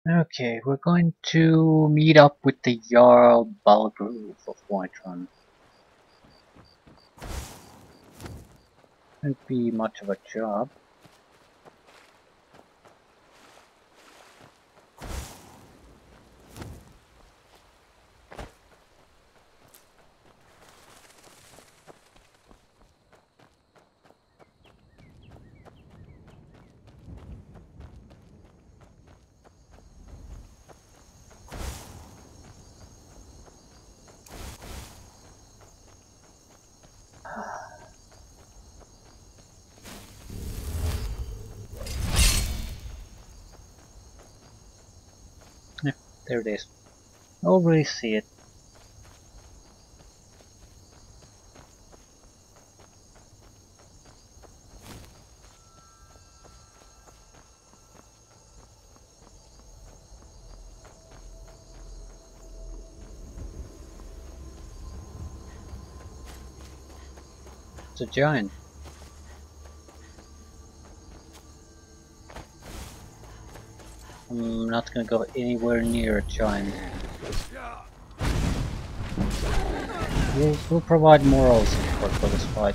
Okay, we're going to meet up with the Jarl of Whiterun. Won't be much of a job. Yeah, there it is. Already see it. It's a giant. I'm not gonna go anywhere near a giant. We'll provide moral support for this fight.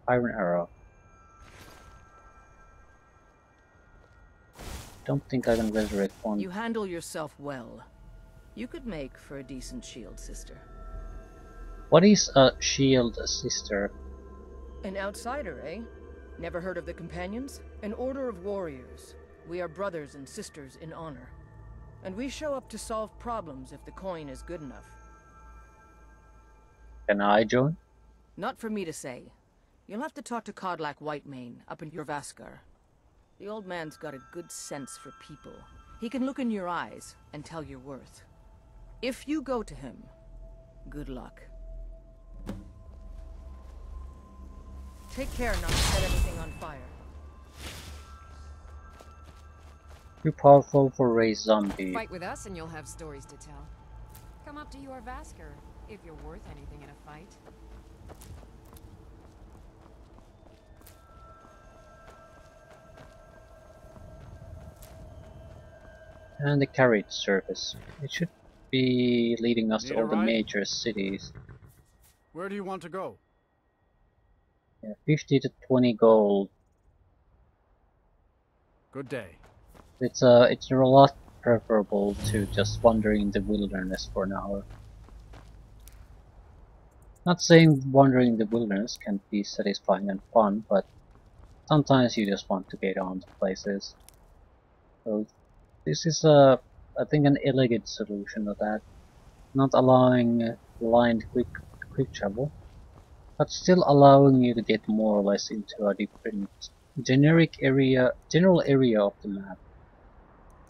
Iron arrow. Don't think I can resurrect one. You handle yourself well. You could make for a decent shield, sister. What is a shield sister? An outsider, eh? Never heard of the Companions? An order of warriors. We are brothers and sisters in honor. And we show up to solve problems if the coin is good enough. Can I join? Not for me to say. You'll have to talk to Codlac Whitemane up in Jorvaskar. The old man's got a good sense for people. He can look in your eyes and tell your worth. If you go to him, good luck. Take care not to set anything on fire. Too powerful for a zombie. Fight with us and you'll have stories to tell. Come up to your Vasker if you're worth anything in a fight. And the carriage service. It should be leading us to Need a all the ride? major cities. Where do you want to go? Yeah, 50 to 20 gold. Good day. It's a lot preferable to just wandering in the wilderness for an hour. Not saying wandering in the wilderness can't be satisfying and fun, but sometimes you just want to get on to places. So this is I think an elegant solution to that. Not allowing blind quick travel, but still allowing you to get more or less into a different general area of the map,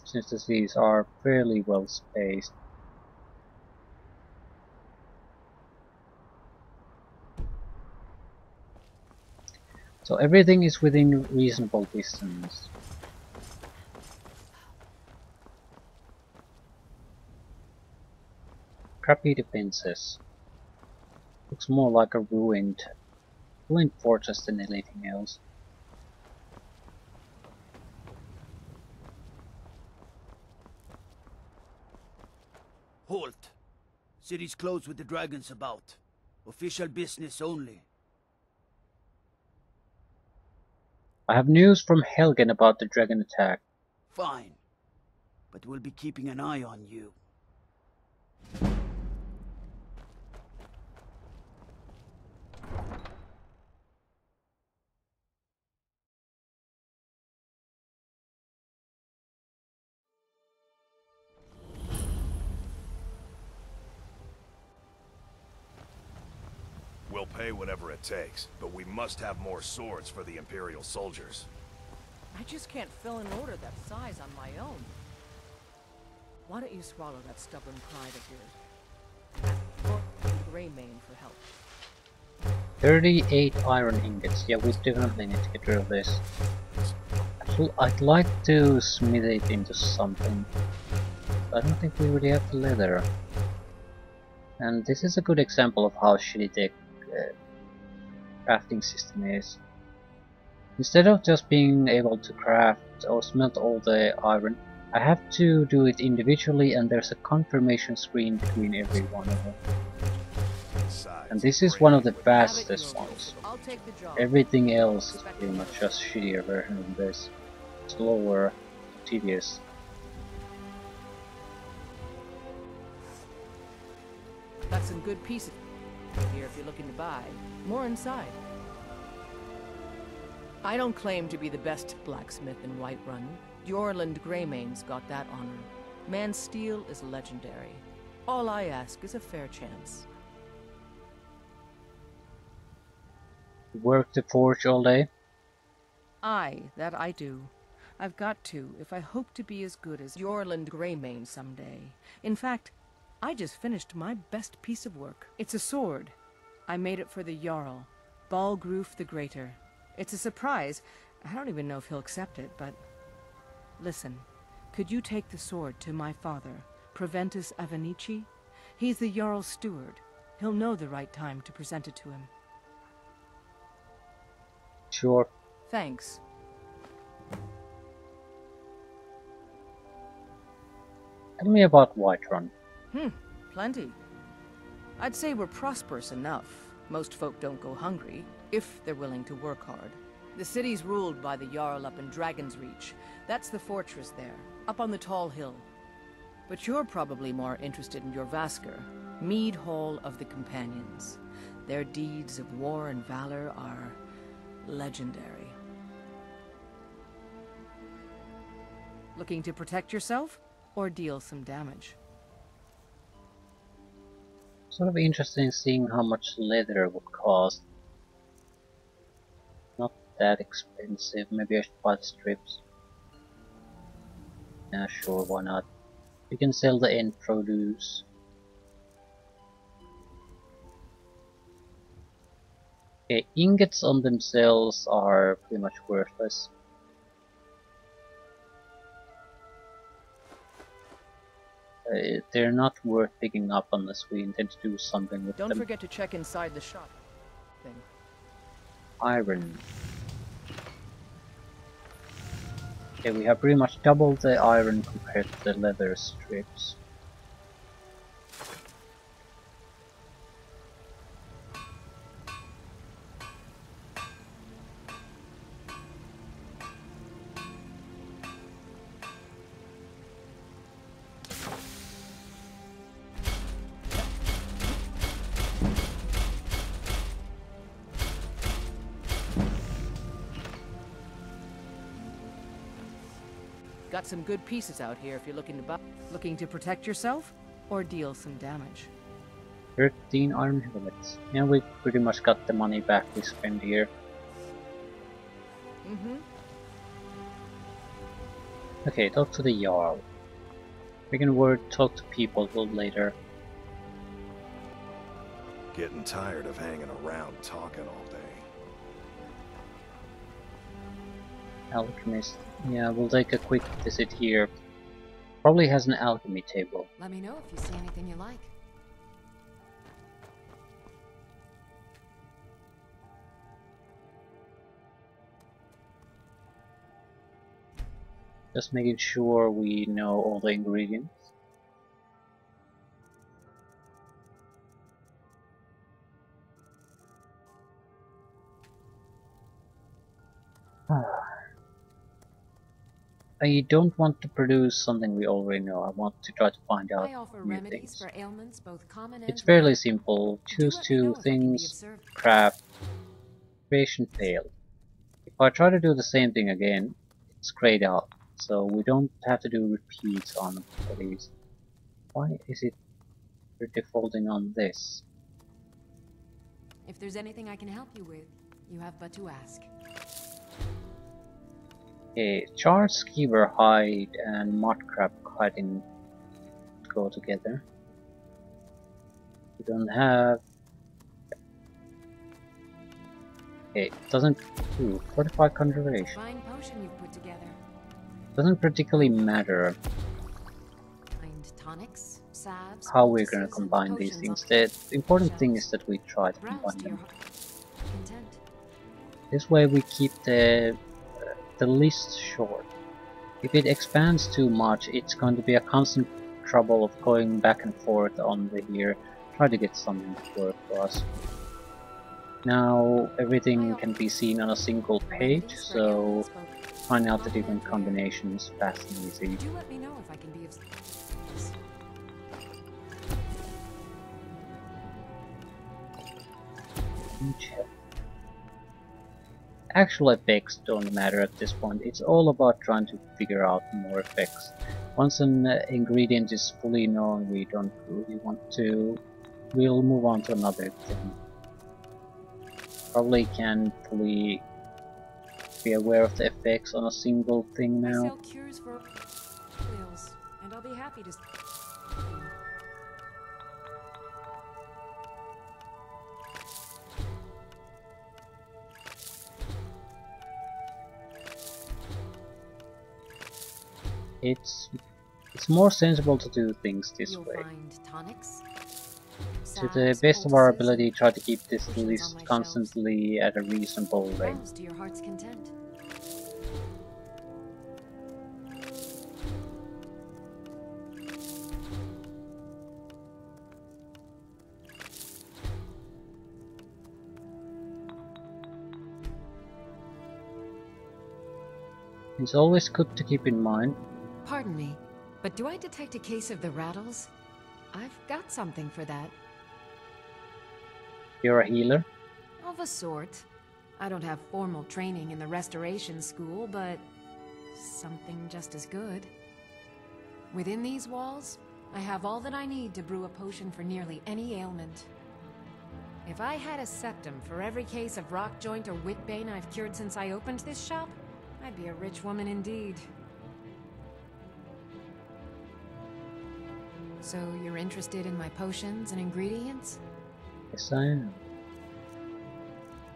since the cities are fairly well spaced. So everything is within reasonable distance. Crappy defenses. Looks more like a ruined fortress than anything else. Halt! City's closed with the dragons about. Official business only. I have news from Helgen about the dragon attack. Fine. But we'll be keeping an eye on you. We'll pay whatever it takes, but we must have more swords for the Imperial soldiers. I just can't fill an order that size on my own. Why don't you swallow that stubborn pride of yours? Or Greymane for help. 38 iron ingots. Yeah, we definitely need to get rid of this. Actually, I'd like to smith it into something. I don't think we really have the leather. And this is a good example of how shitty the crafting system is. Instead of just being able to craft or smelt all the iron, I have to do it individually, and there's a confirmation screen between every one of them. And this is one of the fastest ones. I'll take the job. Everything else is pretty much just shittier version of this. Slower, tedious. Got some good pieces here if you're looking to buy. More inside. I don't claim to be the best blacksmith in Whiterun. Jorland Greymane's got that honor. Man's steel is legendary. All I ask is a fair chance. Work the forge all day? Aye, that I do. I've got to, if I hope to be as good as Jorland Greymane someday. In fact, I just finished my best piece of work. It's a sword. I made it for the Jarl, Balgruf the Greater. It's a surprise. I don't even know if he'll accept it, but... Listen, could you take the sword to my father, Proventus Avenici? He's the Jarl's steward. He'll know the right time to present it to him. Sure. Thanks. Tell me about Whiterun. Plenty. I'd say we're prosperous enough. Most folk don't go hungry, if they're willing to work hard. The city's ruled by the Jarl up in Dragon's Reach. That's the fortress there, up on the tall hill. But you're probably more interested in your Vasker, Mead Hall of the Companions. Their deeds of war and valor are legendary. Looking to protect yourself, or deal some damage? Sort of interesting seeing how much leather would cost. Not that expensive. Maybe I should buy the strips. Yeah, sure, why not? You can sell the end produce. Okay, ingots on themselves are pretty much worthless. They're not worth picking up unless we intend to do something with them. Don't forget to check inside the shop. Iron. Okay, we have pretty much doubled the iron compared to the leather strips. Got some good pieces out here if you're looking to buy. Looking to protect yourself, or deal some damage? 13 iron helmets. Yeah, we pretty much got the money back we spent here. Okay, talk to the Jarl. We can talk to people a little later. Getting tired of hanging around talking all day. Alchemist. Yeah, we'll take a quick visit here. Probably has an alchemy table. Let me know if you see anything you like. Just making sure we know all the ingredients. I don't want to produce something we already know. I want to try to find out I offer new remedies things. for ailments both common and It's fairly simple. Do Choose let me know two if I can be of things, service. craft, creation fail. If I try to do the same thing again, it's grayed out. So we don't have to do repeats on these. Why is it defaulting on this? If there's anything I can help you with, you have but to ask. Okay, charred skeever hide and mudcrab hiding go together. We don't have. Okay, it doesn't. Ooh, fortified conjuration. Fine potion you've put together. Doesn't particularly matter. Find tonics, salves, how we're gonna poultices, and combine these potions things. The important thing shelves. is that we try to Browse combine to your them. heart's content. This way we keep the list short. If it expands too much, it's going to be a constant trouble of going back and forth on the here, try to get something to work for us. Now everything can be seen on a single page, Remedies for so ailments both find out the common different and rare. combinations fast and easy. Do let me know if I can be of service. Actual effects don't matter at this point, it's all about trying to figure out more effects. Once an ingredient is fully known, we don't really want to, we'll move on to another thing. Probably can't fully be aware of the effects on a single thing I now. sell cures for ills, and I'll be happy to. It's more sensible to do things this You'll way. find tonics, To the salves, best of our poultices, ability, try to keep this potions on my list shelves. constantly at a reasonable and length. browse to your heart's content. It's always good to keep in mind. Pardon me, but do I detect a case of the rattles? I've got something for that. You're a healer. Of a sort. I don't have formal training in the restoration school, but something just as good. Within these walls, I have all that I need to brew a potion for nearly any ailment. If I had a septum for every case of rock joint or whitbane I've cured since I opened this shop, I'd be a rich woman indeed. So you're interested in my potions and ingredients? Yes, I am.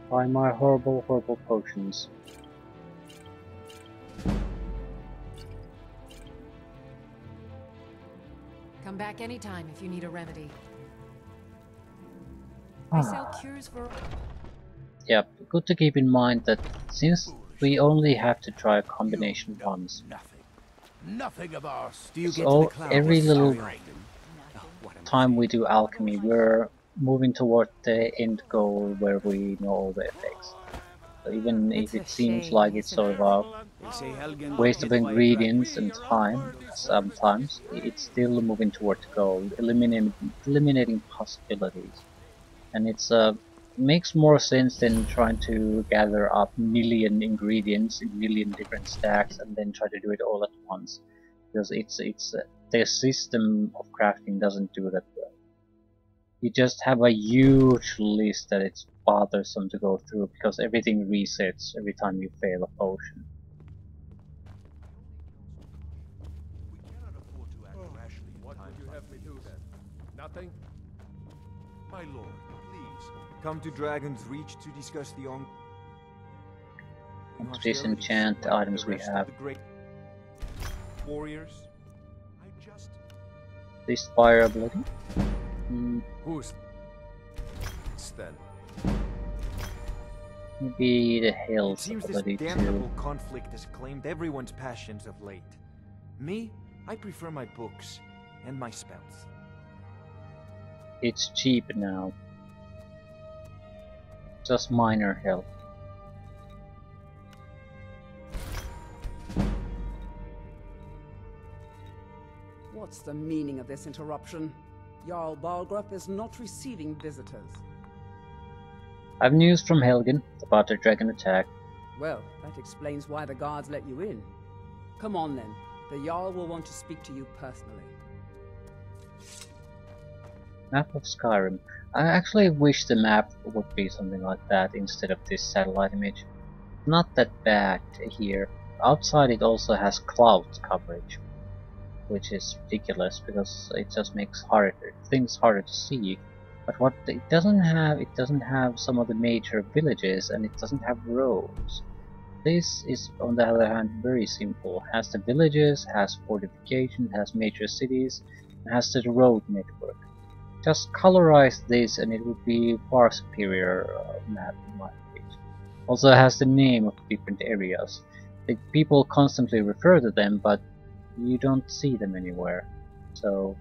Buy my horrible, horrible potions. Come back anytime if you need a remedy. I sell cures for... Yep, good to keep in mind that since we only have to try a combination once, Nothing of ours. Do you so every little time we do alchemy, we're moving toward the end goal where we know all the effects. So even if it seems like it's sort of a waste of ingredients and time, sometimes it's still moving toward the goal, eliminating possibilities. And it's makes more sense than trying to gather up million ingredients in million different stacks and then try to do it all at once, because it's the system of crafting doesn't do that well. You just have a huge list that it's bothersome to go through because everything resets every time you fail a potion. We cannot afford to act rashly in What times would you like have me do these. then? Nothing? My lord, please. Come to Dragon's Reach to discuss the on. To disenchant the items we have. The great warriors. I just... This fire ability. Who's then? Maybe the It Hill's seems this ability damnable to... conflict has claimed everyone's passions of late. Me, I prefer my books and my spells. It's cheap now. Just minor health. What's the meaning of this interruption? Jarl Balgrup is not receiving visitors. I've news from Helgen about the dragon attack. Well, that explains why the guards let you in. Come on then. The Jarl will want to speak to you personally. Map of Skyrim. I actually wish the map would be something like that instead of this satellite image. Not that bad here. Outside it also has cloud coverage, which is ridiculous because it just makes things harder to see. But what it doesn't have some of the major villages, and it doesn't have roads. This is, on the other hand, very simple. Has the villages, has fortifications, has major cities. has the road network. Just colorize this and it would be far superior map in my opinion. Also has the name of different areas. The people constantly refer to them, but you don't see them anywhere. So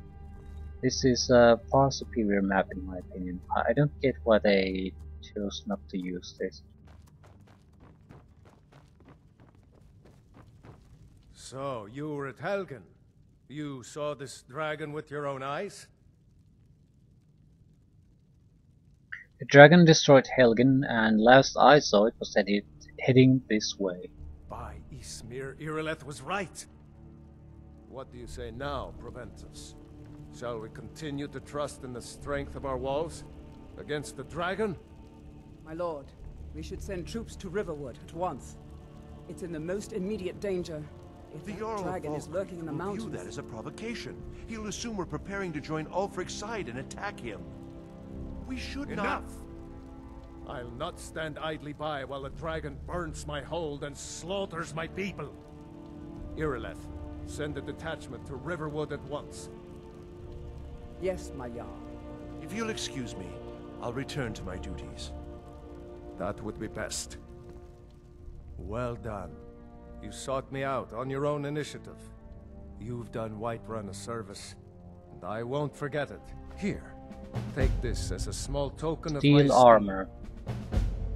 this is a far superior map in my opinion. I don't get why they chose not to use this. So, you were at Helgen. You saw this dragon with your own eyes? The dragon destroyed Helgen, and last I saw it was heading this way. By Ismir, Irileth was right. What do you say now, Proventus? Shall we continue to trust in the strength of our walls? Against the dragon? My lord, we should send troops to Riverwood at once. It's in the most immediate danger. If The that Jarl of dragon is Whiterun lurking in the will mountains... view that as a provocation. He'll assume we're preparing to join Ulfric's side and attack him. We should Enough! I'll not stand idly by while the dragon burns my hold and slaughters my people. Irileth, send a detachment to Riverwood at once. Yes, my Jarl. If you'll excuse me, I'll return to my duties. That would be best. Well done. You sought me out on your own initiative. You've done Whiterun a service, and I won't forget it. Here, take this as a small token of my Steel armor.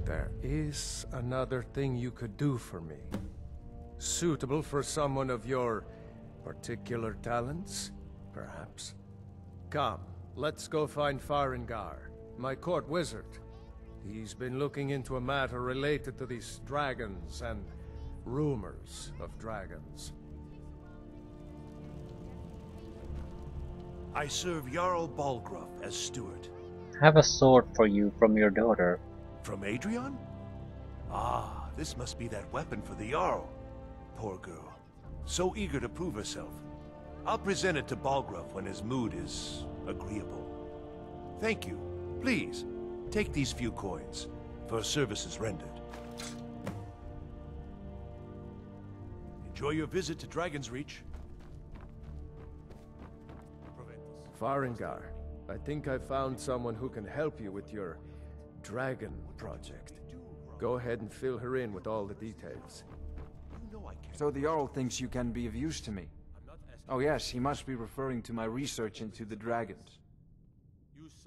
There is another thing you could do for me. Suitable for someone of your particular talents, perhaps. Come, let's go find Farengar, my court wizard. He's been looking into a matter related to these dragons and rumors of dragons. I serve Jarl Balgruuf as steward. Have a sword for you from your daughter. From Adrian? Ah, this must be that weapon for the Jarl. Poor girl. So eager to prove herself. I'll present it to Balgruuf when his mood is agreeable. Thank you. Please, take these few coins for services rendered. Enjoy your visit to Dragon's Reach. Farengar, I think I found someone who can help you with your dragon project. Go ahead and fill her in with all the details. So the Jarl thinks you can be of use to me. Oh yes, he must be referring to my research into the dragons.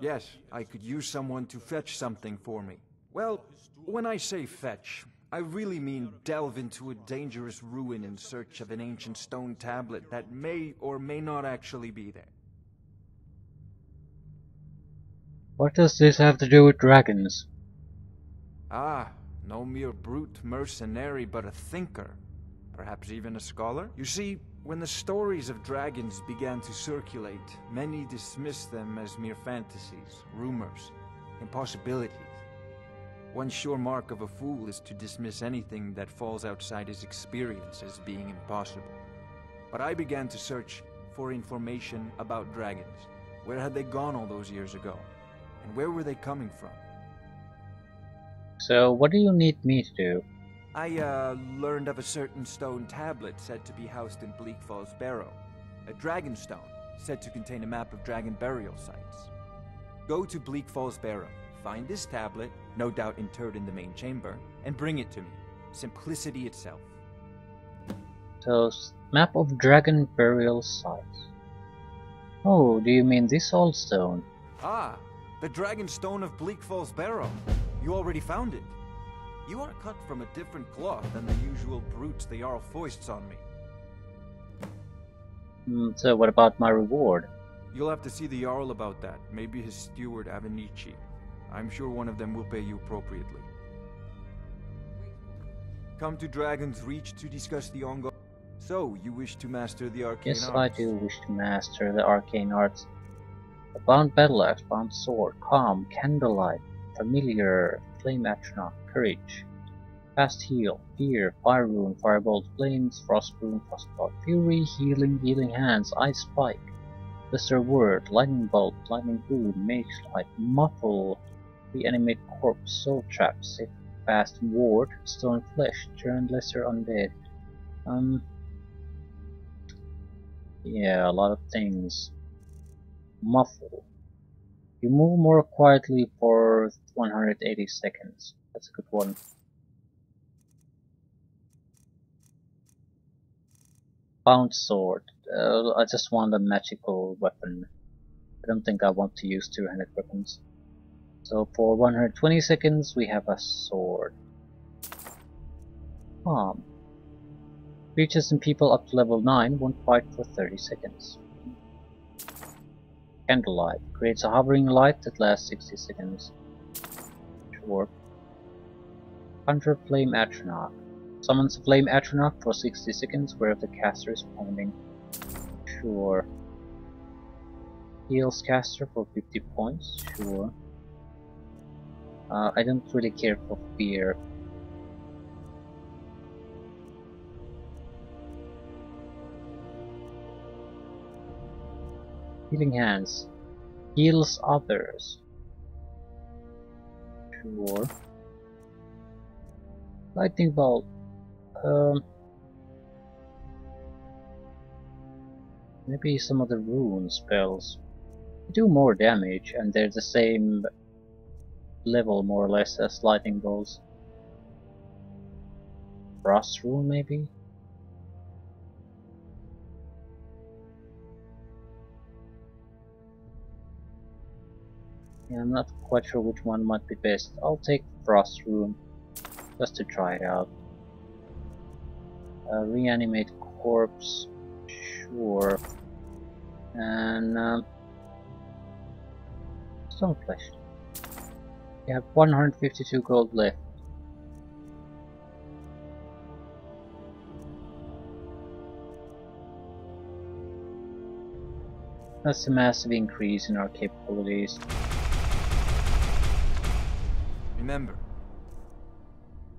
Yes, I could use someone to fetch something for me. Well, when I say fetch, I really mean delve into a dangerous ruin in search of an ancient stone tablet that may or may not actually be there. What does this have to do with dragons? Ah, no mere brute mercenary, but a thinker. Perhaps even a scholar? You see, when the stories of dragons began to circulate, many dismissed them as mere fantasies, rumors, impossibilities. One sure mark of a fool is to dismiss anything that falls outside his experience as being impossible. But I began to search for information about dragons. Where had they gone all those years ago? And where were they coming from? So what do you need me to do? I learned of a certain stone tablet said to be housed in Bleak Falls Barrow. A dragon stone, said to contain a map of dragon burial sites. Go to Bleak Falls Barrow, find this tablet, no doubt interred in the main chamber, and bring it to me. Simplicity itself. So, map of dragon burial sites. Oh, do you mean this old stone? Ah, the dragon stone of Bleak Falls Barrow. You already found it. You are cut from a different cloth than the usual brutes the Jarl foists on me. So what about my reward? You'll have to see the Jarl about that. Maybe his steward Avenici. I'm sure one of them will pay you appropriately. Come to Dragon's Reach to discuss the ongoing... So, you wish to master the arcane arts? Yes, I do wish to master the arcane arts. A bound battle axe, bound sword, calm, candlelight, familiar, flame atronach, courage, fast heal, fear, fire rune, firebolt, flames, frost rune, frostbolt, fury, healing, healing hands, ice spike, blister word, lightning bolt, lightning boom, mage light, muffle, reanimate corpse, soul trap, safe fast ward, stone flesh, turn lesser undead. Yeah, a lot of things. Muffle. You move more quietly for 180 seconds. That's a good one. Bound sword. I just want a magical weapon. I don't think I want to use two-handed weapons. So for 120 seconds we have a sword. Creatures and people up to level 9 won't fight for 30 seconds. Candlelight. Creates a hovering light that lasts 60 seconds. Sure. Conjure Flame Atronach. Summons a Flame Atronach for 60 seconds wherever the caster is pointing. Sure. Heals caster for 50 points. Sure. I don't really care for fear. Healing Hands. Heals others. Sure. Lightning Bolt. Maybe some of the rune spells. They do more damage and they're the same level more or less as lightning bolts. Frost rune maybe? Yeah, I'm not quite sure which one might be best. I'll take Frost rune just to try it out. Reanimate corpse, sure. And Stoneflesh. We have 152 gold left. That's a massive increase in our capabilities. Remember.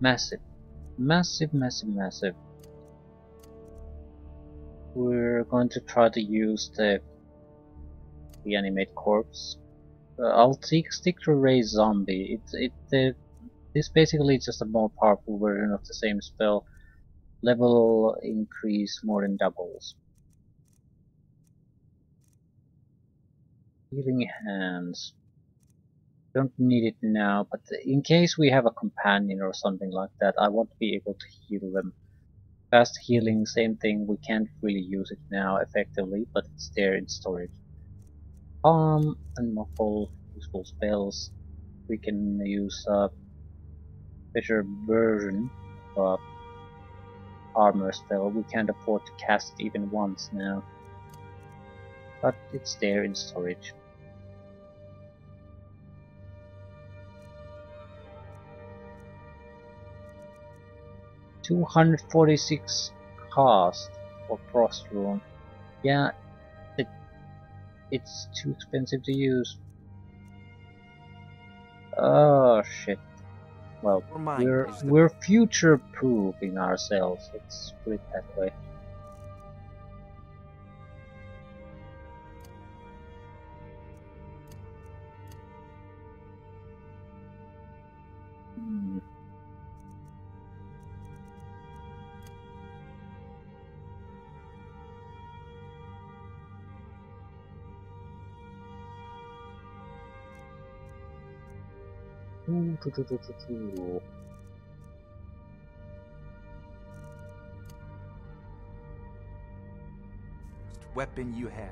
Massive. Massive, massive, massive. We're going to try to use the reanimate corpse. I'll stick to raise zombie. This basically is just a more powerful version of the same spell. Level increase more than doubles. Healing Hands. Don't need it now, but in case we have a companion or something like that, I want to be able to heal them. Fast healing, same thing, we can't really use it now effectively, but it's there in storage. And Muffle, useful spells. We can use a better version of armor spell. We can't afford to cast it even once now. But it's there in storage. $246 cost for Frost Rune. Yeah, it's too expensive to use. Oh shit. Well, we're future-proofing ourselves. Let's put it that way. Weapon you have.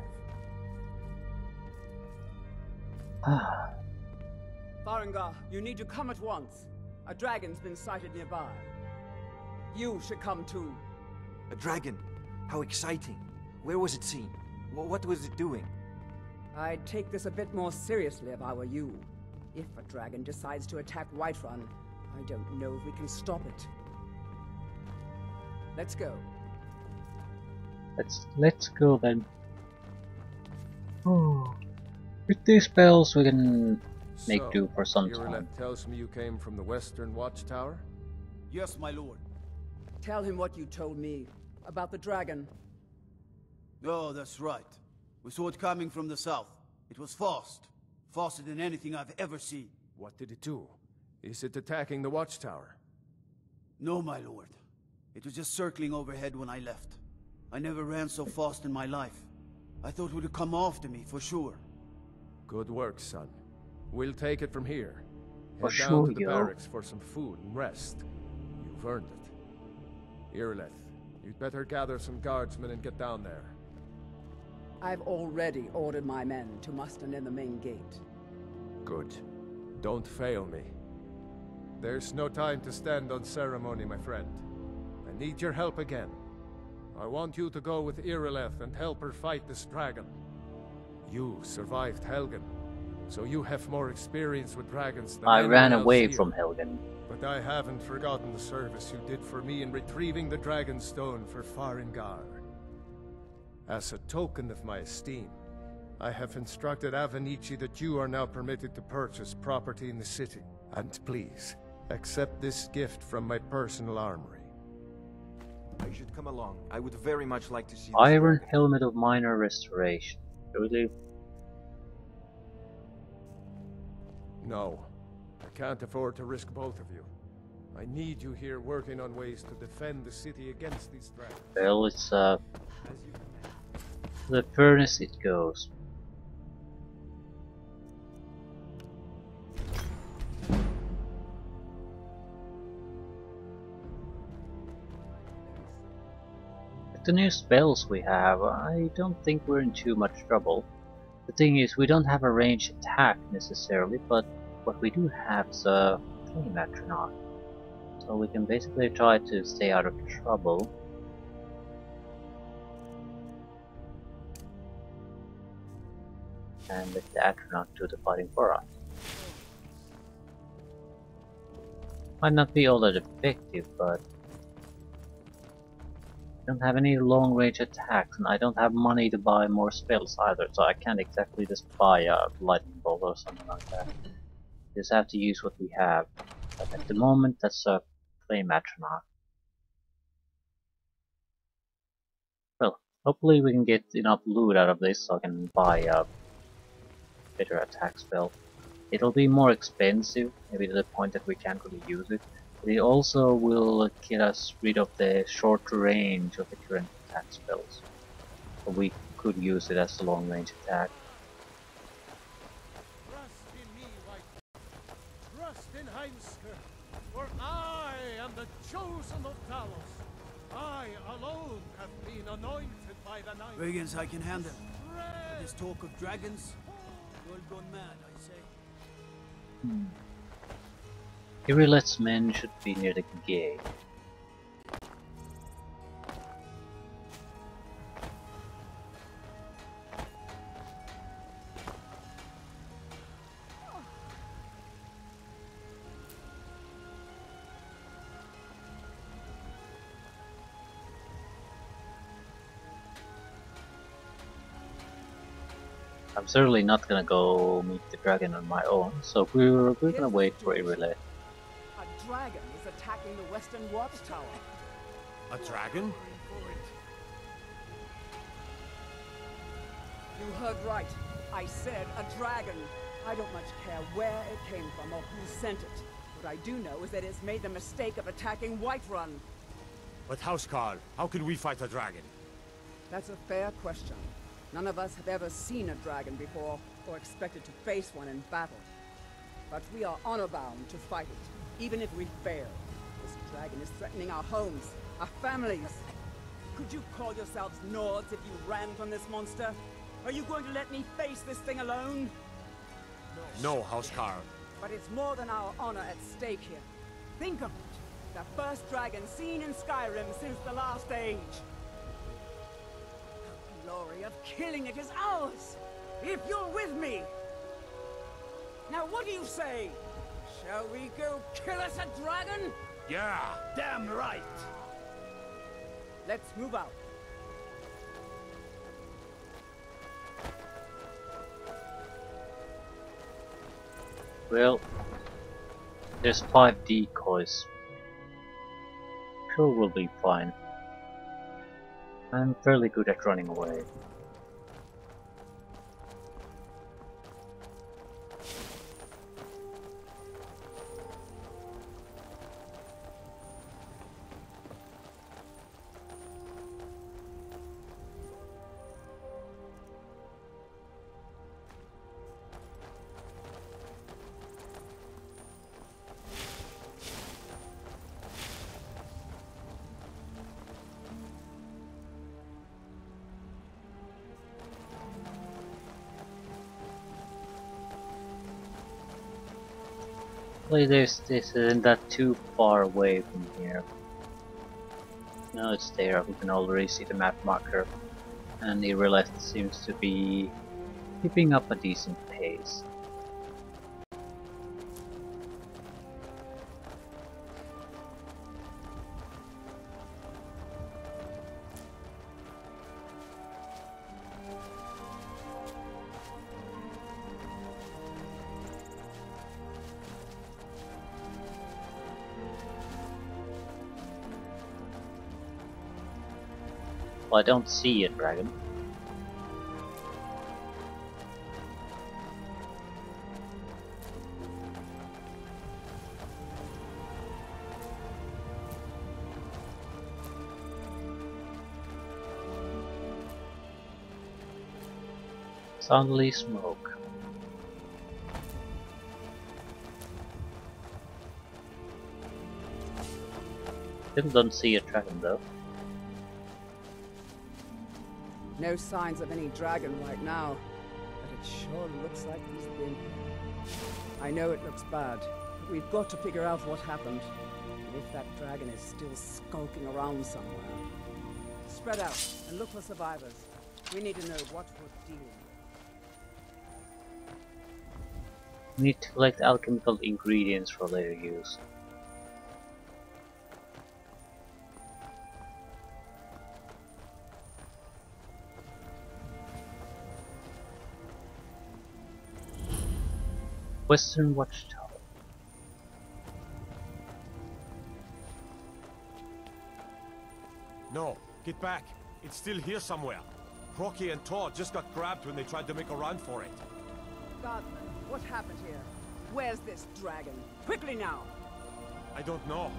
Farengar, you need to come at once. A dragon's been sighted nearby. You should come too. A dragon? How exciting. Where was it seen? What was it doing? I'd take this a bit more seriously if I were you. If a dragon decides to attack Whiterun, I don't know if we can stop it. Let's go. Let's go then. Oh. With these spells we can make do for some time. Tells me you came from the Western Watchtower? Yes, my lord. Tell him what you told me about the dragon. Oh, that's right. We saw it coming from the south. It was fast. Faster than anything I've ever seen. What did it do? Is it attacking the Watchtower? No, my lord. It was just circling overhead when I left. I never ran so fast in my life. I thought it would come after me, for sure. Good work, son. We'll take it from here. For Head down sure, to the yo. barracks for some food and rest. You've earned it. Irileth, you'd better gather some guardsmen and get down there. I've already ordered my men to muster near the main gate. Good. Don't fail me. There's no time to stand on ceremony, my friend. I need your help again. I want you to go with Irileth and help her fight this dragon. You survived Helgen, so you have more experience with dragons than I anyone ran else away here. from Helgen. But I haven't forgotten the service you did for me in retrieving the Dragon Stone for Farengar. As a token of my esteem, I have instructed Avenici that you are now permitted to purchase property in the city. And please, accept this gift from my personal armory. I should come along. I would very much like to see this Iron dragon. Helmet of Minor Restoration. Really? No, I can't afford to risk both of you. I need you here working on ways to defend the city against these dragons. Well, it's As you command. the furnace it goes. With the new spells we have, I don't think we're in too much trouble. The thing is, we don't have a ranged attack necessarily, but what we do have is a flame atronach. So we can basically try to stay out of trouble. And let the atronach do the fighting for us. Might not be all that effective, but I don't have any long range attacks, and I don't have money to buy more spells either, so I can't exactly just buy a lightning bolt or something like that. Just have to use what we have. But at the moment, that's a flame atronach. Well, hopefully we can get enough loot out of this so I can buy a better attack spell. It'll be more expensive, maybe to the point that we can't really use it. But it also will get us rid of the short range of the current attack spells. So we could use it as a long range attack. Trust in me, White. Trust in Heinsker, for I am the chosen of Talos. I alone have been anointed by the night. Brigands I can handle. But this talk of dragons, world gone mad, I say. Irileth's men should be near the gate. I'm certainly not gonna go meet the dragon on my own, so we're gonna wait for Irileth. A dragon is attacking the western watchtower. A dragon? You heard right. I said a dragon. I don't much care where it came from or who sent it. What I do know is that it's made the mistake of attacking Whiterun. But Housecarl, how can we fight a dragon? That's a fair question. None of us have ever seen a dragon before, or expected to face one in battle. But we are honor-bound to fight it, even if we fail. This dragon is threatening our homes, our families. Could you call yourselves Nords if you ran from this monster? Are you going to let me face this thing alone? No, Housecarl. But it's more than our honor at stake here. Think of it. The first dragon seen in Skyrim since the last age. The glory of killing it is ours, if you're with me. Now what do you say? Shall we go kill us a dragon? Yeah, damn right. Let's move out. Well, there's 5 decoys. Sure, we'll be fine. I'm fairly good at running away. Hopefully this isn't that too far away from here. No, it's there. We can already see the map marker. And the Irreleft seems to be keeping up a decent pace. Well, I don't see a dragon. Suddenly smoke. Still don't see a dragon though. No signs of any dragon right now, but it sure looks like he's been here. I know it looks bad, but we've got to figure out what happened, and if that dragon is still skulking around somewhere. Spread out and look for survivors. We need to know what we're dealing with. We need to collect alchemical ingredients for later use. Western Watchtower. No, get back. It's still here somewhere. Crocky and Todd just got grabbed when they tried to make a run for it. Guardsman, what happened here? Where's this dragon? Quickly now! I don't know.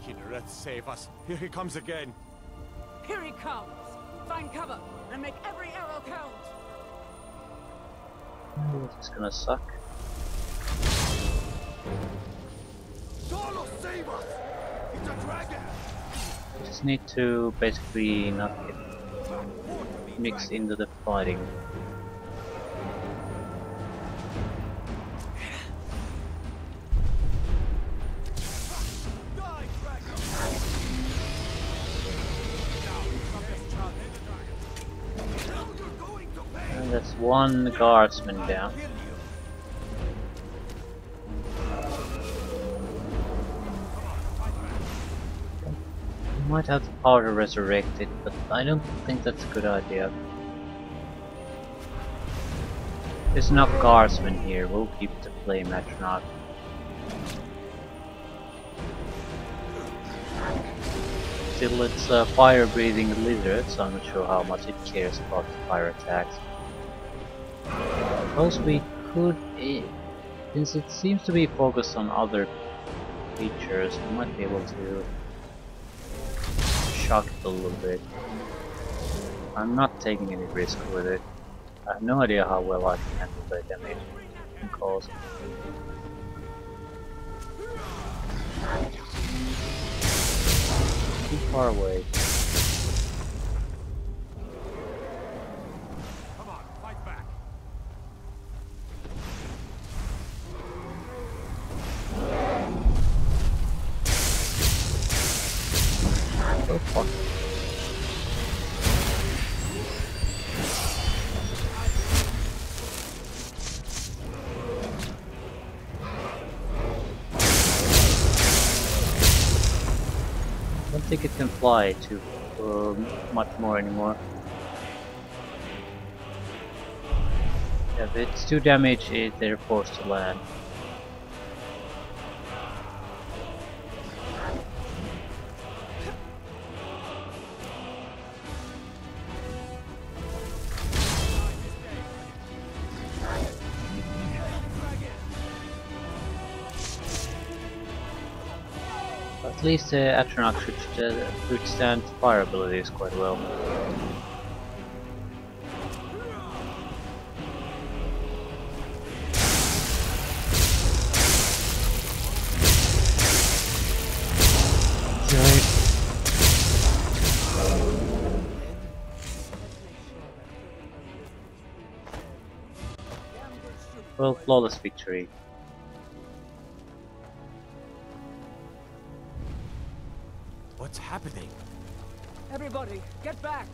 Kinneret, save us. Here he comes again. Here he comes! Find cover and make every arrow count! Oh, this is gonna suck. Jarl, save us! It's a dragon! Just need to basically not get mixed into the fighting. And that's one guardsman down. We might have the power to resurrect it, but I don't think that's a good idea. There's enough guardsmen here, we'll keep the flame atronach. Still, it's a fire-breathing lizard, so I'm not sure how much it cares about the fire attacks. Suppose we could, since it seems to be focused on other features, we might be able to shock it a little bit. I'm not taking any risk with it. I have no idea how well I can handle the damage it can cause. Too far away. Come on, fight back. Oh fuck. I don't think it can fly too much more anymore. Yeah, if it's 2 damage, they're forced to land. At least the atronach should withstand fire abilities quite well. Well, flawless victory. What's happening? Everybody, get back!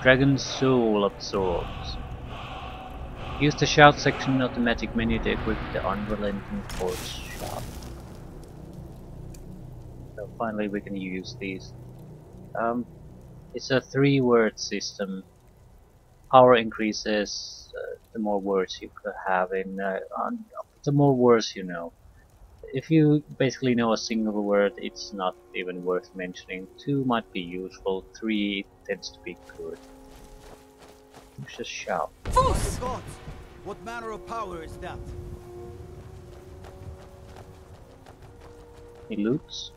Dragon Soul absorbs. Use the shout section automatic menu to equip the unrelenting force shout. So finally we can use these. It's a 3-word system. Power increases the more words you could have in, the more words you know. If you basically know a single word, it's not even worth mentioning. 2 might be useful, 3 tends to be good. Just shout. Foos! My gods! What manner of power is that? He loots.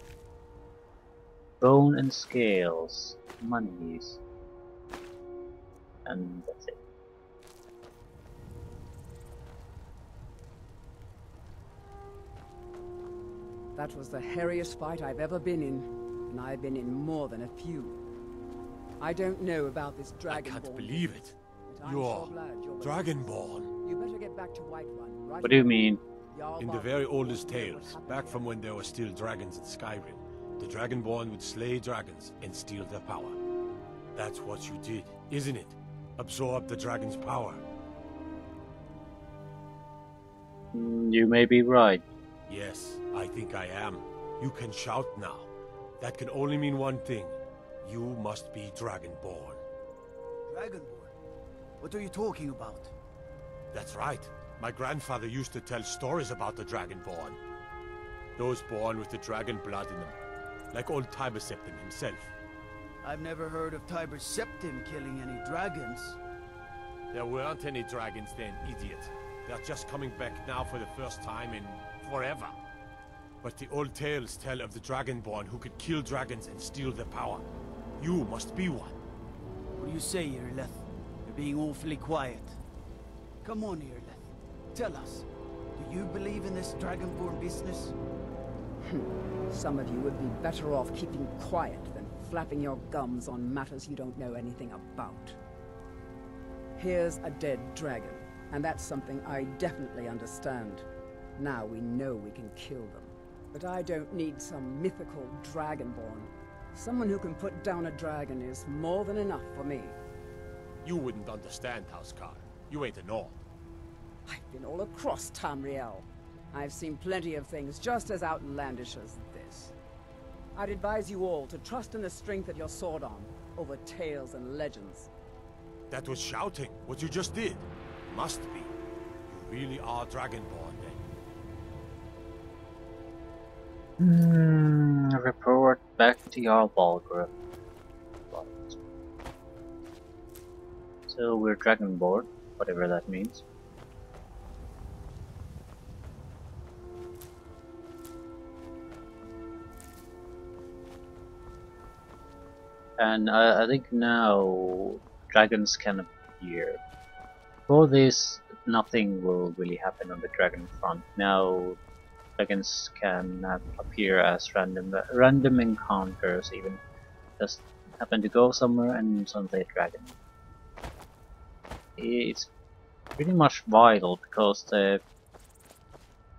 Bone and scales. Monies. And that's it. That was the hairiest fight I've ever been in, and I've been in more than a few. I don't know about this Dragonborn. I can't believe it. but I'm You're sure glad you're with us. Dragonborn. You better get back to Whiterun, right? What do you mean? Jarl In the of very Whiterun oldest won't know what tales, happened back here. from when there were still dragons in Skyrim, the Dragonborn would slay dragons and steal their power. That's what you did, isn't it? Absorb the dragon's power. You may be right. Yes, I think I am. You can shout now. That can only mean one thing. You must be Dragonborn. Dragonborn? What are you talking about? That's right. My grandfather used to tell stories about the Dragonborn. Those born with the dragon blood in them. Like old Tiber Septim himself. I've never heard of Tiber Septim killing any dragons. There weren't any dragons then, idiot. They're just coming back now for the first time in forever. But the old tales tell of the Dragonborn who could kill dragons and steal their power. You must be one. What do you say, Irleth? You're being awfully quiet. Come on, Irleth. Tell us. Do you believe in this Dragonborn business? Some of you would be better off keeping quiet than flapping your gums on matters you don't know anything about. Here's a dead dragon, and that's something I definitely understand. Now we know we can kill them. But I don't need some mythical Dragonborn. Someone who can put down a dragon is more than enough for me. You wouldn't understand, Housecar. You ain't a Nord. I've been all across Tamriel. I've seen plenty of things just as outlandish as this. I'd advise you all to trust in the strength of your sword arm over tales and legends. That was shouting, what you just did. Must be. You really are Dragonborn, then. Report back to Jarl Balgruuf. So we're Dragonborn, whatever that means. And I think now dragons can appear. For this, nothing will really happen on the dragon front. Now dragons can appear as random encounters, even just happen to go somewhere and suddenly a dragon. It's pretty much vital because the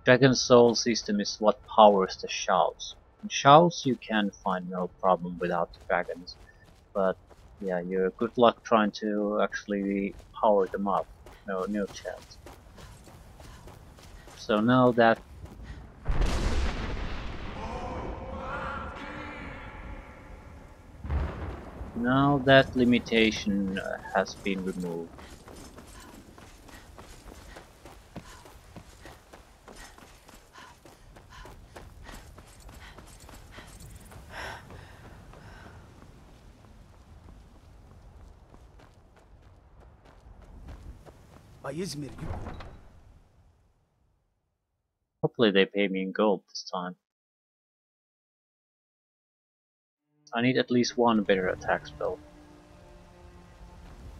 dragon soul system is what powers the shouts. In shouts you can find no problem without the dragons, but yeah, you're good luck trying to actually power them up. No chance. So now that limitation has been removed. By Izmir, you... Hopefully they pay me in gold this time. I need at least one better attack spell.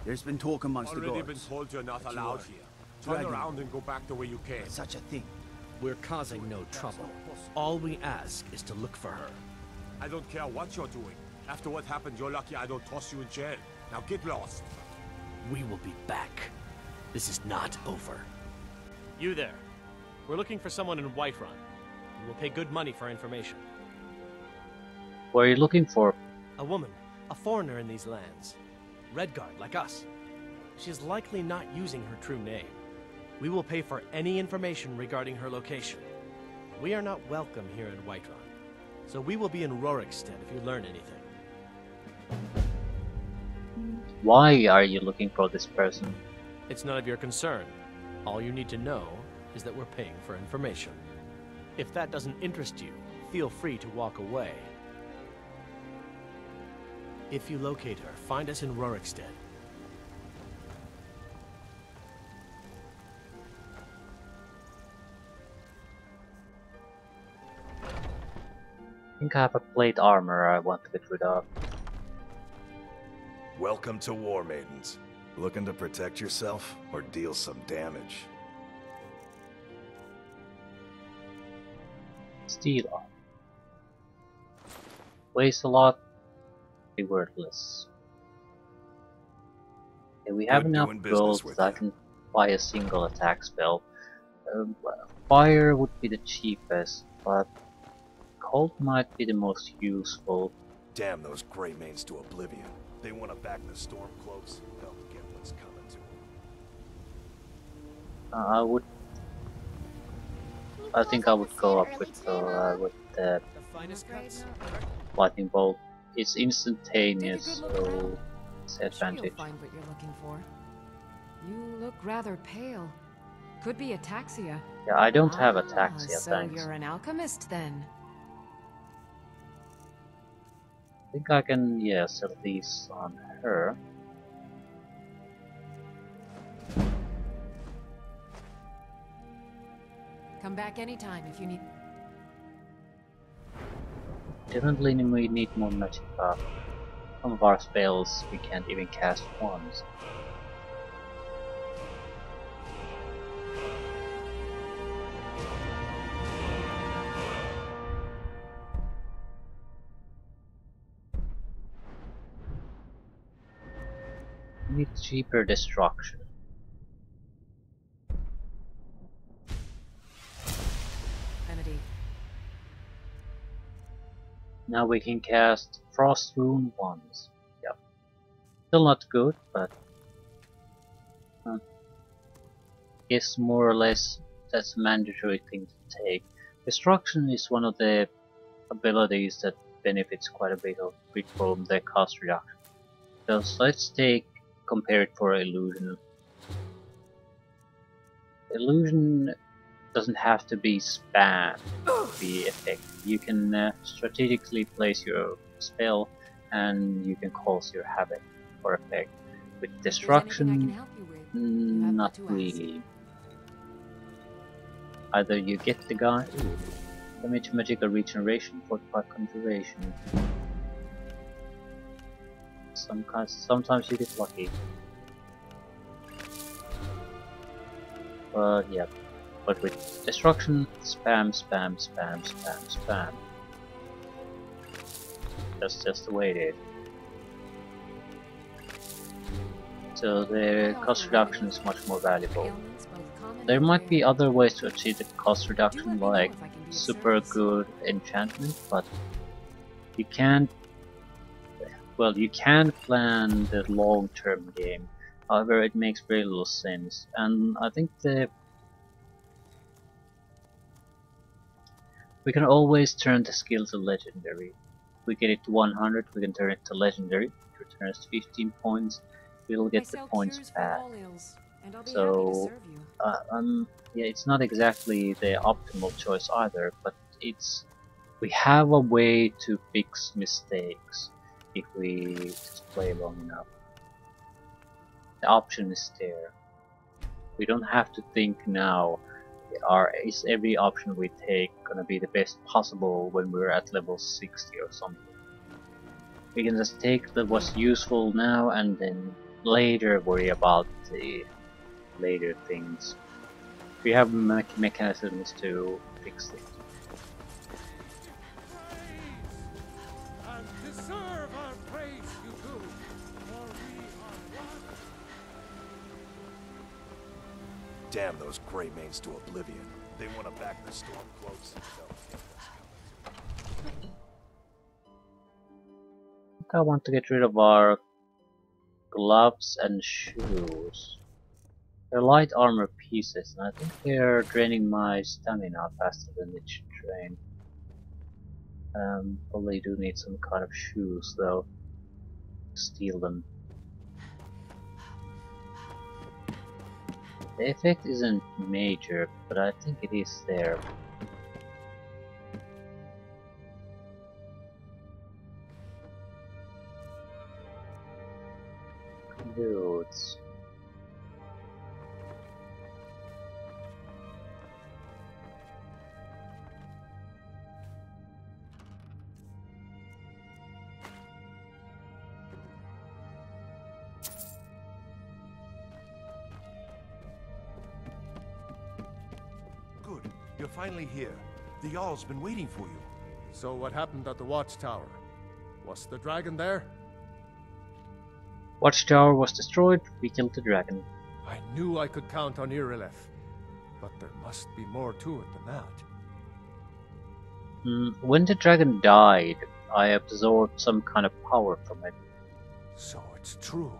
There's been talk amongst the Already been guards. told you're not But you allowed are here. Turn dragon around and go back the way you came. Such a thing. We're causing no trouble. All we ask is to look for her. I don't care what you're doing. After what happened, you're lucky I don't toss you in jail. Now get lost. We will be back. This is not over. You there. We're looking for someone in Whiterun. We will pay good money for information. What are you looking for? A woman, a foreigner in these lands. Redguard, like us. She is likely not using her true name. We will pay for any information regarding her location. We are not welcome here in Whiterun, so we will be in Rorikstead if you learn anything. Why are you looking for this person? It's none of your concern. All you need to know is that we're paying for information. If that doesn't interest you, feel free to walk away. If you locate her, find us in Rorikstead. I think I have a plate armor I want to get rid of. Welcome to War Maidens. Looking to protect yourself or deal some damage? Steel armor. Weighs a lot. Be worthless. Okay, we have Good enough doing business gold with that I you. can buy a single attack spell. Fire would be the cheapest, but cold might be the most useful. Damn those Grey Mains to oblivion. They want to back the storm cloaks. They'll get what's coming to them. I think I would go up with the The finest cuts? lightning bolt. It's instantaneous, Take a good look so it's an I'm sure advantage. you'll find what you're looking for. You look rather pale. Could be ataxia. Yeah, I don't have ataxia, So thanks. you're an alchemist then. I think I can, yeah, sell these on her. Come back anytime if you need. Definitely we need more magic buff. Some of our spells we can't even cast once. We need cheaper destruction. Remedy. Now we can cast Frost Rune once. Yep. Still not good, but guess more or less that's a mandatory thing to take. Destruction is one of the abilities that benefits quite a bit from the cost reduction. So let's compare it for illusion. Illusion doesn't have to be spam to be effective. You can strategically place your spell and you can cause your havoc for effect. With If there's anything I can destruction, help you with, you have not but to ask. really. Either you get the guy. Ooh, damage, magical regeneration, fortified conjuration. Sometimes you get lucky. But yeah. But with destruction, spam, spam, spam, spam, spam. That's just the way it is. So the cost reduction is much more valuable. Ailments, both common There and might be rare. other ways to achieve the cost Do reduction, let me know like if I can be of super service. good enchantment, but you can't. Well, you can plan the long-term game. However, it makes very little sense, and I think we can always turn the skill to legendary. If we get it to 100, we can turn it to legendary. It returns 15 points. We'll I get the sell points cures for back. all ills, and I'll be So, happy to serve you. Yeah, it's not exactly the optimal choice either, but we have a way to fix mistakes if we just play long enough. The option is there. We don't have to think now, is every option we take gonna be the best possible when we're at level 60 or something. We can just take what's useful now and then later worry about the later things. We have mechanisms to fix it. And deserve our praise, you do, for we are one. Damn those Greymanes to oblivion. They want to back the storm close. I want to get rid of our gloves and shoes. They're light armor pieces, and I think they're draining my stamina faster than it should drain. Probably do need some kind of shoes though. Steal them. The effect isn't major, but I think it is there. Dudes. Good. You're finally here. The Jarl's been waiting for you. So what happened at the watchtower? Was the dragon there? Watchtower was destroyed, we killed the dragon. I knew I could count on Irileth, but there must be more to it than that. When the dragon died, I absorbed some kind of power from it. So it's true.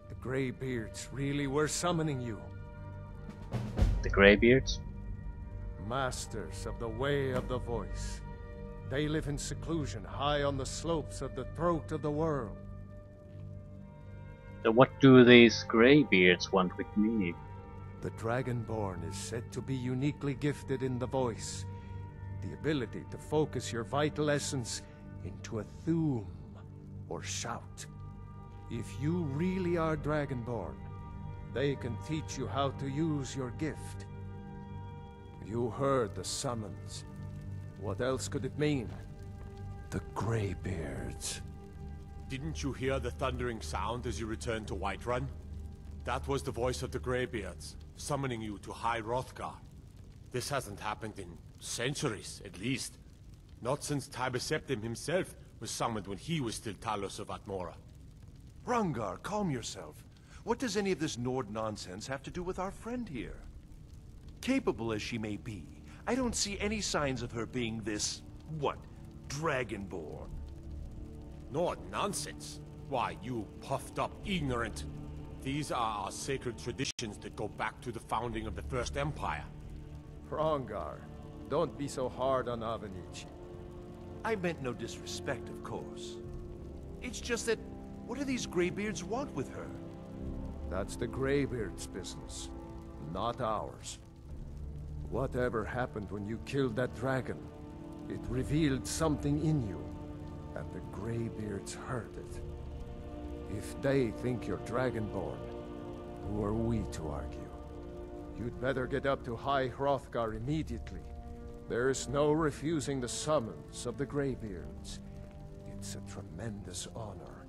The Greybeards really were summoning you. The Greybeards? Masters of the Way of the Voice. They live in seclusion high on the slopes of the throat of the world. So what do these Greybeards want with me? The Dragonborn is said to be uniquely gifted in the voice. The ability to focus your vital essence into a thum, or shout. If you really are Dragonborn, they can teach you how to use your gift. You heard the summons. What else could it mean? The Greybeards. Didn't you hear the thundering sound as you returned to Whiterun? That was the voice of the Greybeards, summoning you to High Hrothgar. This hasn't happened in centuries, at least. Not since Tiber Septim himself was summoned when he was still Talos of Atmora. Hrongar, calm yourself. What does any of this Nord nonsense have to do with our friend here? Capable as she may be, I don't see any signs of her being this, what, Dragonborn. Nord nonsense? Why, you puffed up ignorant. These are our sacred traditions that go back to the founding of the First Empire. Hrongar, don't be so hard on Avenici. I meant no disrespect, of course. It's just that, what do these Greybeards want with her? That's the Greybeards' business, not ours. Whatever happened when you killed that dragon, it revealed something in you, and the Greybeards heard it. If they think you're Dragonborn, who are we to argue? You'd better get up to High Hrothgar immediately. There's no refusing the summons of the Greybeards. It's a tremendous honor.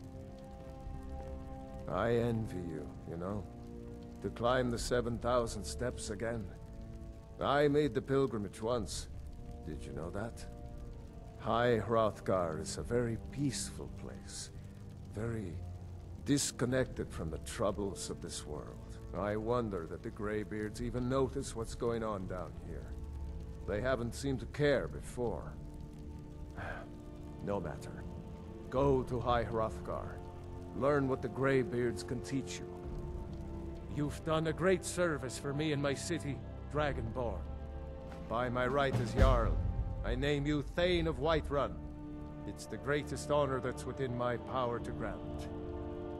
I envy you, you know, to climb the 7,000 steps again. I made the pilgrimage once. Did you know that? High Hrothgar is a very peaceful place. Very disconnected from the troubles of this world. I wonder that the Greybeards even notice what's going on down here. They haven't seemed to care before. No matter. Go to High Hrothgar. Learn what the Greybeards can teach you. You've done a great service for me and my city, Dragonborn. By my right as Jarl, I name you Thane of Whiterun. It's the greatest honor that's within my power to grant.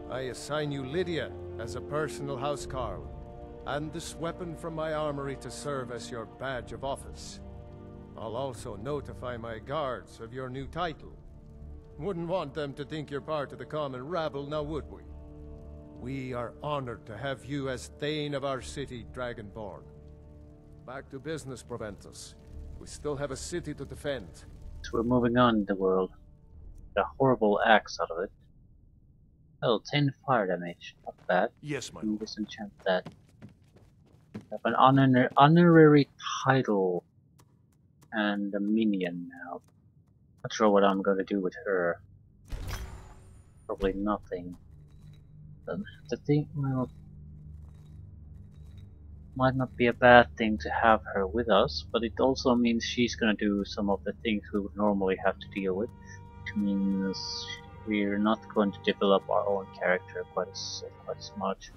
I assign you Lydia as a personal housecarl, and this weapon from my armory to serve as your badge of office. I'll also notify my guards of your new title. Wouldn't want them to think you're part of the common rabble, now would we? We are honored to have you as Thane of our city, Dragonborn. Back to business, Proventus. We still have a city to defend. So we're moving on in the world. A horrible axe out of it. Oh, 10 fire damage. Not bad. Yes, my Can lord. disenchant that. Have an honorary title and a minion now. Not sure what I'm gonna do with her. Probably nothing. The thing, well, might not be a bad thing to have her with us, but it also means she's gonna do some of the things we would normally have to deal with, which means we're not going to develop our own character quite as much.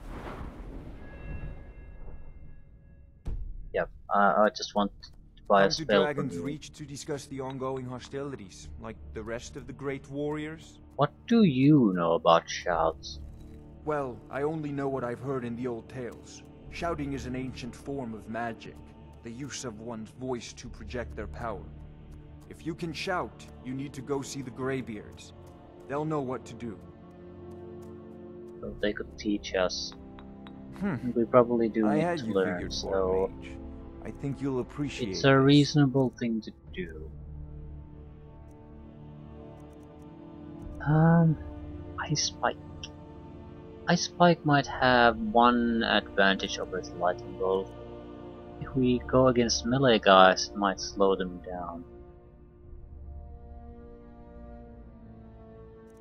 Yep, I just want to buy a Come to spell from Dragon's you. Reach to discuss the ongoing hostilities, like the rest of the great warriors? What do you know about shouts? Well, I only know what I've heard in the old tales. Shouting is an ancient form of magic, the use of one's voice to project their power. If you can shout, you need to go see the Greybeards. They'll know what to do. So they could teach us. And we probably do I need had to you learn, figured for so a mage. I think you'll appreciate it's a this. reasonable thing to do. Ice Spike. Ice Spike might have one advantage over its Lightning Bolt. If we go against melee guys, it might slow them down.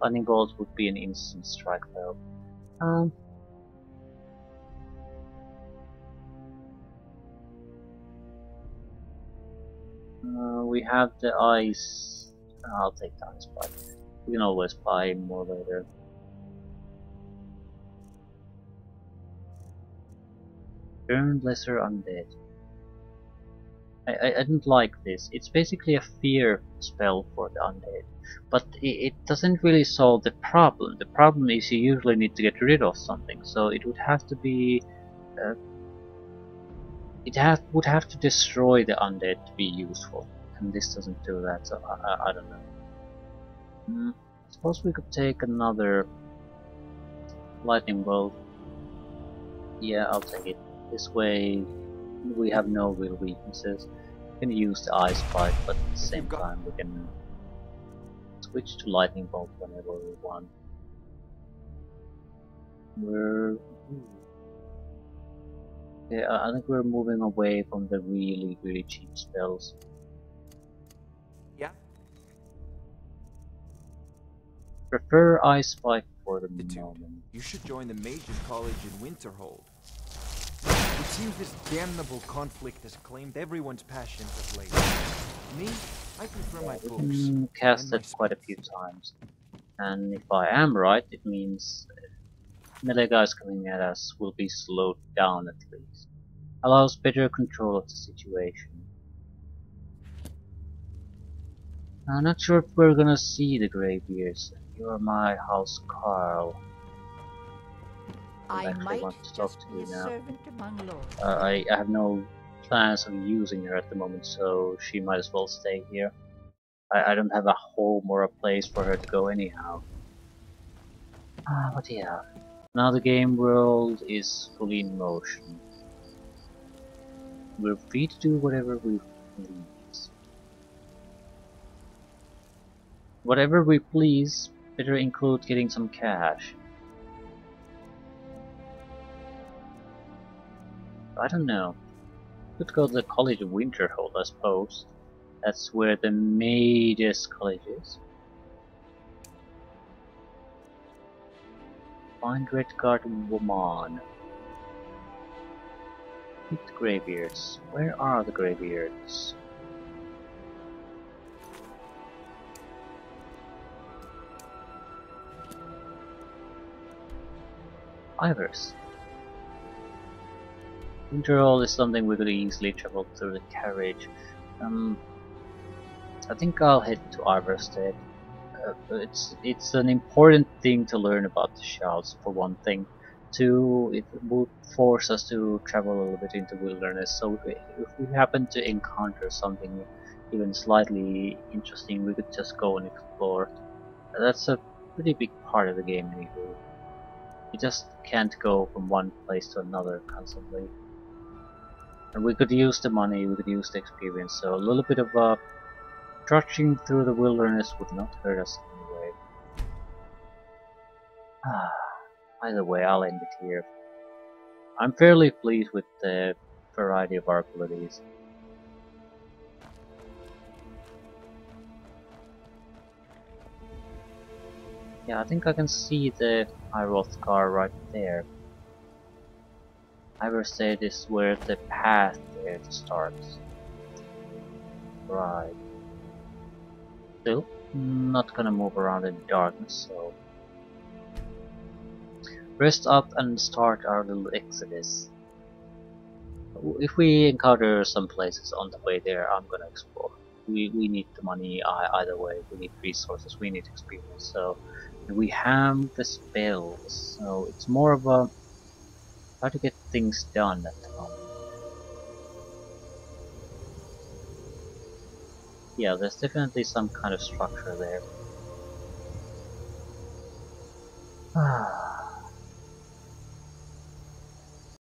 Lightning Bolt would be an instant strike though. We have the ice. I'll take the ice spike. We can always buy more later. Burn Lesser Undead. I didn't like this. It's basically a fear spell for the undead, but it doesn't really solve the problem. The problem is you usually need to get rid of something, so it would have to be. Would have to destroy the undead to be useful, and this doesn't do that, so I don't know. I suppose we could take another lightning bolt. Yeah, I'll take it. This way we have no real weaknesses. We can use the ice spike, but at the same time we can switch to lightning bolt whenever we want. Yeah, I think we're moving away from the really cheap spells. Yeah. Prefer Ice Spike for the moment. You should join the Mages College in Winterhold. It seems this damnable conflict has claimed everyone's passions of late. Me, I prefer my books. We can cast it quite a few times. And if I am right, it means melee guys coming at us will be slowed down at least. Allows better control of the situation. I'm not sure if we're gonna see the Greybeards. You're my house Carl. I might want to talk to you now. I have no plans of using her at the moment, so she might as well stay here. I don't have a home or a place for her to go anyhow. But yeah. Now the game world is fully in motion. We're free to do whatever we please. Whatever we please, better include getting some cash. I don't know. Could go to the College of Winterhold, I suppose. That's where the Mages College is. Find Redguard Woman. Meet the Greybeards. Where are the Greybeards? Ivers. Winterhold is something we could easily travel through the carriage. I think I'll head to Iverstead. It's an important thing to learn about the shouts, for one thing. Two, it would force us to travel a little bit into wilderness, so if we happen to encounter something even slightly interesting, we could just go and explore. That's a pretty big part of the game anyway. You just can't go from one place to another constantly. And we could use the money, we could use the experience, so a little bit of trudging through the wilderness would not hurt us anyway. Either way, I'll end it here. I'm fairly pleased with the variety of our abilities. Yeah, I think I can see the High Hrothgar right there. I would say this is where the path there starts. Right. Still, not gonna move around in the darkness, so... Rest up and start our little exodus. If we encounter some places on the way there, I'm gonna explore. We need the money either way. We need resources, we need experience. So we have the spells, so it's more of a how to get things done at the moment. Yeah, there's definitely some kind of structure there.